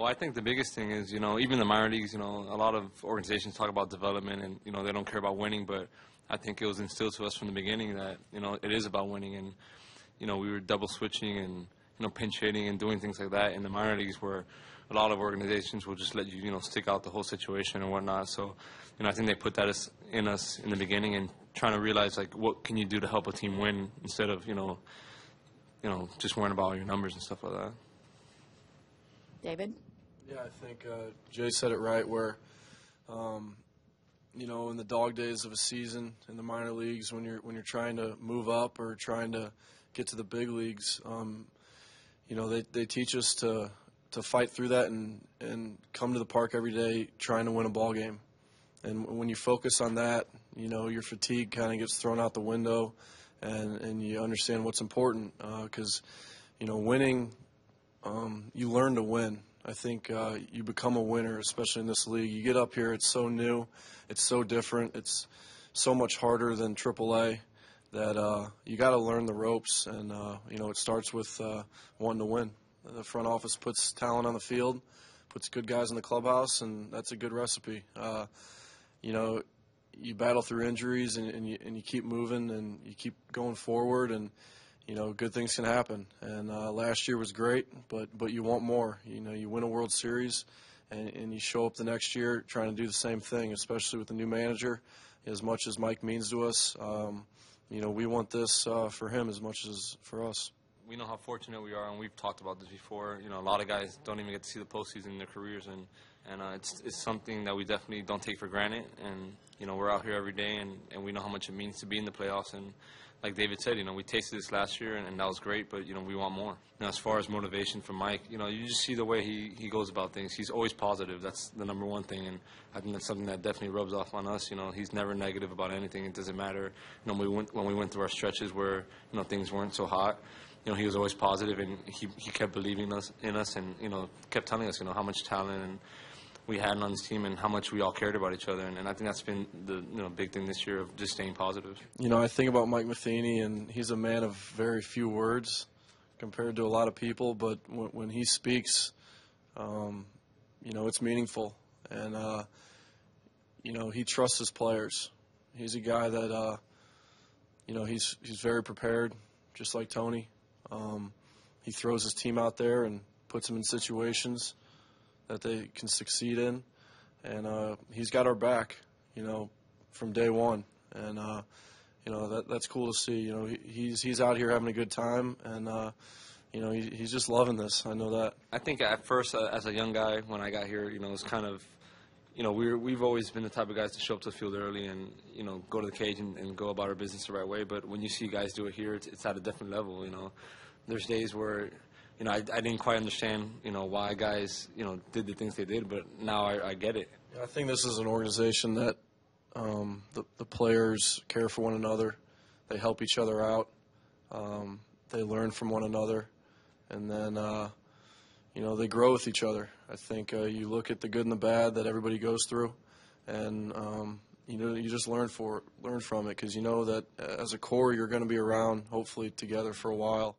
Well, I think the biggest thing is, even the minor leagues, a lot of organizations talk about development and, they don't care about winning, but I think it was instilled to us from the beginning that, it is about winning. And, we were double switching and, pinch hitting and doing things like that in the minor leagues where a lot of organizations will just let you, stick out the whole situation and whatnot. So, I think they put that in us in the beginning and trying to realize, like, what can you do to help a team win instead of, just worrying about your numbers and stuff like that. David? Yeah, I think Jay said it right where, in the dog days of a season in the minor leagues when you're trying to move up or trying to get to the big leagues, they teach us to fight through that and come to the park every day trying to win a ball game. And when you focus on that, your fatigue kind of gets thrown out the window and you understand what's important because, winning, you learn to win. I think you become a winner, especially in this league. You get up here, it's so new, it's so different, it's so much harder than AAA that you got to learn the ropes, and it starts with wanting to win. The front office puts talent on the field, puts good guys in the clubhouse, and that's a good recipe. You battle through injuries and you keep moving and you keep going forward, and good things can happen. And last year was great, but you want more. You win a World Series, and you show up the next year trying to do the same thing, especially with the new manager. As much as Mike means to us, we want this for him as much as for us. We know how fortunate we are, and we've talked about this before. A lot of guys don't even get to see the postseason in their careers, and it's something that we definitely don't take for granted. And we're out here every day, and we know how much it means to be in the playoffs. And like David said, we tasted this last year, and that was great, but we want more. As far as motivation for Mike, you just see the way he goes about things. He's always positive. That's the number one thing, and I think that's something that definitely rubs off on us. He's never negative about anything. It doesn't matter. When we went through our stretches where things weren't so hot, he was always positive, and he kept believing in us, and kept telling us how much talent we had on this team and how much we all cared about each other, and I think that's been the big thing this year of just staying positive. I think about Mike Matheny, and he's a man of very few words compared to a lot of people, but when he speaks, it's meaningful, and he trusts his players. He's a guy that he's very prepared, just like Tony. He throws his team out there and puts them in situations that they can succeed in, and he's got our back, from day one, and that's cool to see. He's out here having a good time, and he's just loving this. I know that. I think at first, as a young guy, when I got here, it was kind of, we've always been the type of guys to show up to the field early and go to the cage and go about our business the right way. But when you see guys do it here, it's at a different level. There's days where I didn't quite understand, why guys, did the things they did, but now I get it. I think this is an organization that the players care for one another. They help each other out. They learn from one another. And then, they grow with each other. I think you look at the good and the bad that everybody goes through, and, you just learn from it because you know that as a core you're going to be around, hopefully, together for a while.